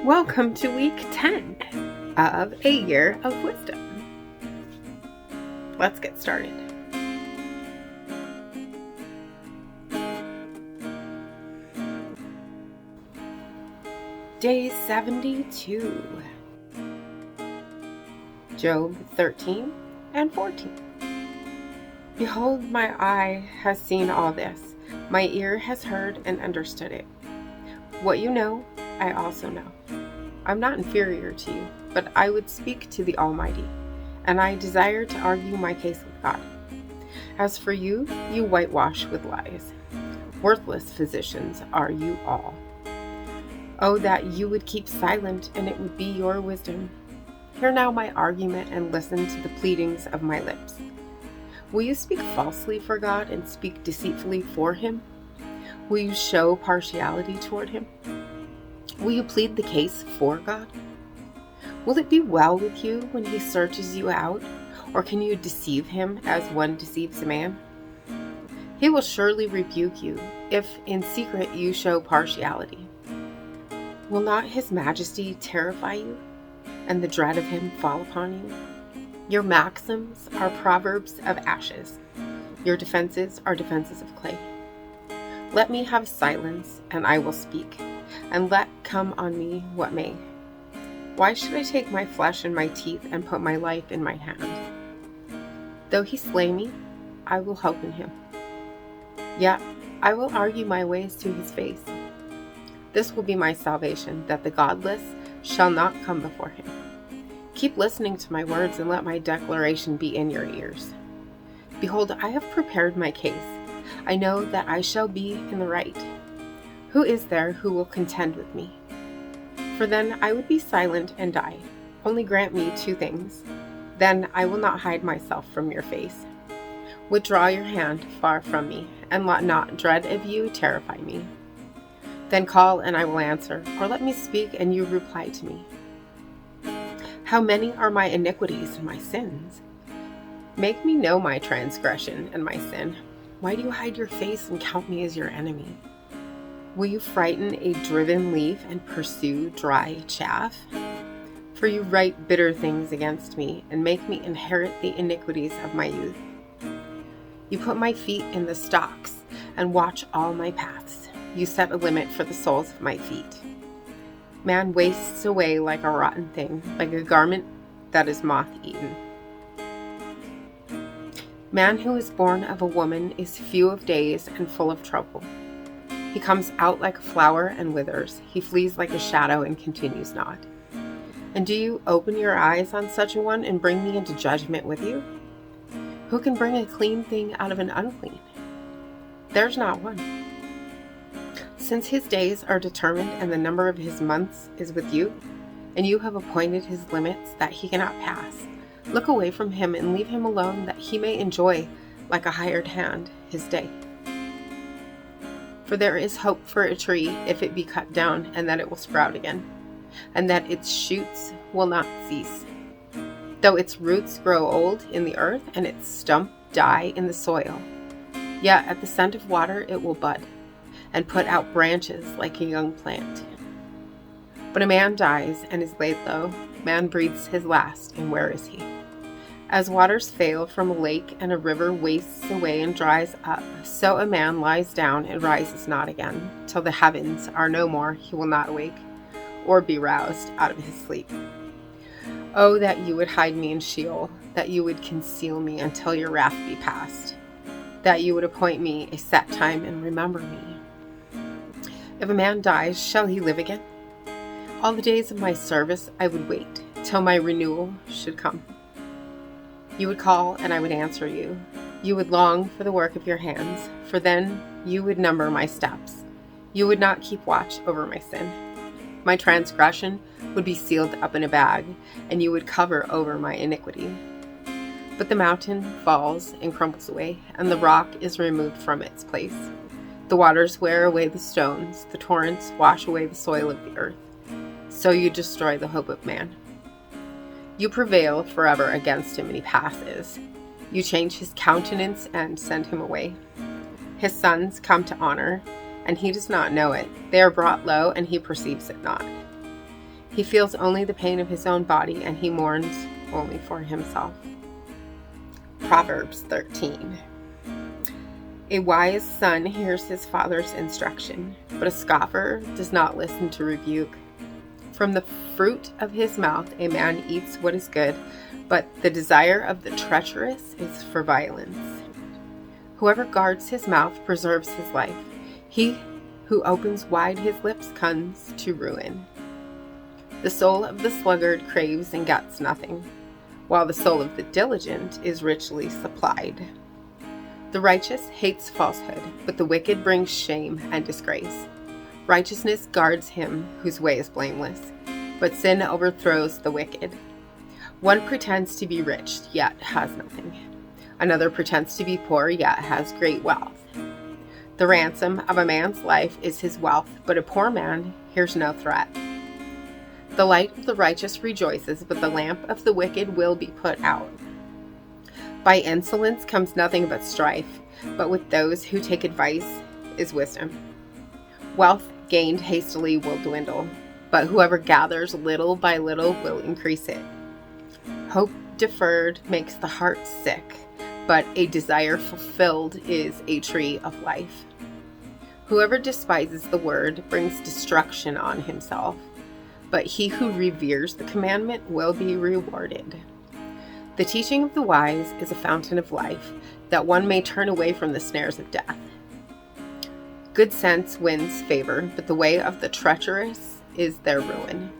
Welcome to week 10 of A Year of Wisdom. Let's get started. Day 72. Job 13 and 14. Behold, my eye has seen all this. My ear has heard and understood it. What you know, I also know. I'm not inferior to you, but I would speak to the Almighty, and I desire to argue my case with God. As for you, you whitewash with lies. Worthless physicians are you all. Oh, that you would keep silent, and it would be your wisdom. Hear now my argument, and listen to the pleadings of my lips. Will you speak falsely for God and speak deceitfully for him? Will you show partiality toward him? Will you plead the case for God? Will it be well with you when he searches you out, or can you deceive him as one deceives a man? He will surely rebuke you if in secret you show partiality. Will not his majesty terrify you, and the dread of him fall upon you? Your maxims are proverbs of ashes. Your defenses are defenses of clay. Let me have silence, and I will speak, and let come on me what may. Why should I take my flesh in my teeth and put my life in my hand? Though he slay me, I will hope in him. Yet I will argue my ways to his face. This will be my salvation, that the godless shall not come before him. Keep listening to my words, and let my declaration be in your ears. Behold, I have prepared my case. I know that I shall be in the right. Who is there who will contend with me? For then I would be silent and die. Only grant me two things. Then I will not hide myself from your face. Withdraw your hand far from me, and let not dread of you terrify me. Then call, and I will answer, or let me speak, and you reply to me. How many are my iniquities and my sins? Make me know my transgression and my sin. Why do you hide your face and count me as your enemy? Will you frighten a driven leaf and pursue dry chaff? For you write bitter things against me and make me inherit the iniquities of my youth. You put my feet in the stocks and watch all my paths. You set a limit for the soles of my feet. Man wastes away like a rotten thing, like a garment that is moth-eaten. Man who is born of a woman is few of days and full of trouble. He comes out like a flower and withers. He flees like a shadow and continues not. And do you open your eyes on such a one and bring me into judgment with you? Who can bring a clean thing out of an unclean? There's not one. Since his days are determined and the number of his months is with you, and you have appointed his limits that he cannot pass, look away from him and leave him alone, that he may enjoy, like a hired hand, his day. For there is hope for a tree if it be cut down, and that it will sprout again, and that its shoots will not cease. Though its roots grow old in the earth, and its stump die in the soil, yet at the scent of water it will bud, and put out branches like a young plant. But a man dies and is laid low. Man breathes his last, and where is he? As waters fail from a lake and a river wastes away and dries up, so a man lies down and rises not again. Till the heavens are no more, he will not awake, or be roused out of his sleep. Oh, that you would hide me in Sheol, that you would conceal me until your wrath be past, that you would appoint me a set time and remember me. If a man dies, shall he live again? All the days of my service I would wait, till my renewal should come. You would call, and I would answer you. You would long for the work of your hands, for then you would number my steps. You would not keep watch over my sin. My transgression would be sealed up in a bag, and you would cover over my iniquity. But the mountain falls and crumbles away, and the rock is removed from its place. The waters wear away the stones, the torrents wash away the soil of the earth. So you destroy the hope of man. You prevail forever against him, and he passes. You change his countenance and send him away. His sons come to honor, and he does not know it. They are brought low, and he perceives it not. He feels only the pain of his own body, and he mourns only for himself. Proverbs 13. A wise son hears his father's instruction, but a scoffer does not listen to rebuke. From the fruit of his mouth a man eats what is good, but the desire of the treacherous is for violence. Whoever guards his mouth preserves his life. He who opens wide his lips comes to ruin. The soul of the sluggard craves and gets nothing, while the soul of the diligent is richly supplied. The righteous hates falsehood, but the wicked brings shame and disgrace. Righteousness guards him whose way is blameless, but sin overthrows the wicked. One pretends to be rich, yet has nothing. Another pretends to be poor, yet has great wealth. The ransom of a man's life is his wealth, but a poor man hears no threat. The light of the righteous rejoices, but the lamp of the wicked will be put out. By insolence comes nothing but strife, but with those who take advice is wisdom. Wealth gained hastily will dwindle, but whoever gathers little by little will increase it. Hope deferred makes the heart sick, but a desire fulfilled is a tree of life. Whoever despises the word brings destruction on himself, but he who reveres the commandment will be rewarded. The teaching of the wise is a fountain of life, that one may turn away from the snares of death. Good sense wins favor, but the way of the treacherous is their ruin.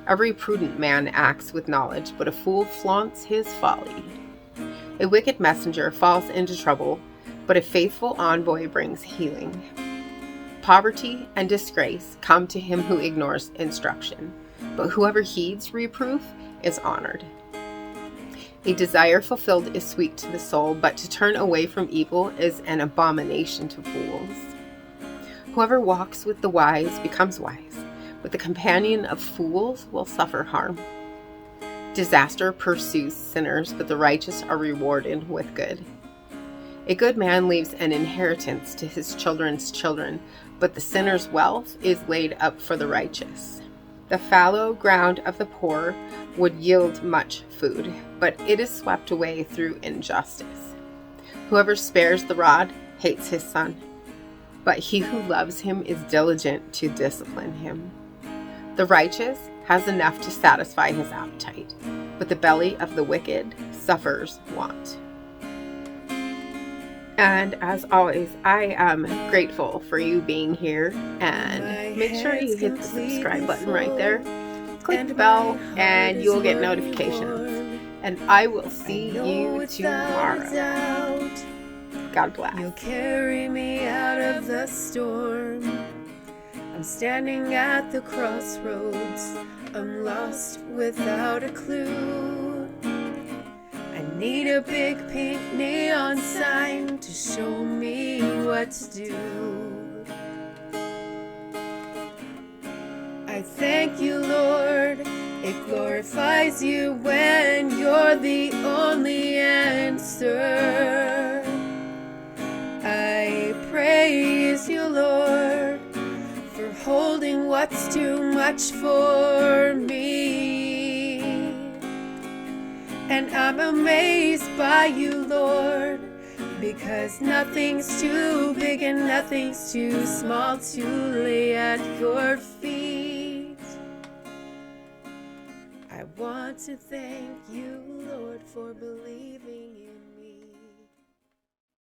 Every prudent man acts with knowledge, but a fool flaunts his folly. A wicked messenger falls into trouble, but a faithful envoy brings healing. Poverty and disgrace come to him who ignores instruction, but whoever heeds reproof is honored. A desire fulfilled is sweet to the soul, but to turn away from evil is an abomination to fools. Whoever walks with the wise becomes wise, but the companion of fools will suffer harm. Disaster pursues sinners, but the righteous are rewarded with good. A good man leaves an inheritance to his children's children, but the sinner's wealth is laid up for the righteous. The fallow ground of the poor would yield much food, but it is swept away through injustice. Whoever spares the rod hates his son, but he who loves him is diligent to discipline him. The righteous has enough to satisfy his appetite, but the belly of the wicked suffers want. And as always, I am grateful for you being here, and make sure you hit the subscribe button right there. Click the bell and you'll get notifications. And I will see you tomorrow. God bless. You'll carry me out of the storm. I'm standing at the crossroads. I'm lost without a clue. I need a big pink neon sign to show me what to do. I thank you, Lord. It glorifies you when you're the only answer. I praise you, Lord, for holding what's too much for me. And I'm amazed by you, Lord, because nothing's too big and nothing's too small to lay at your feet. I want to thank you, Lord, for believing in me.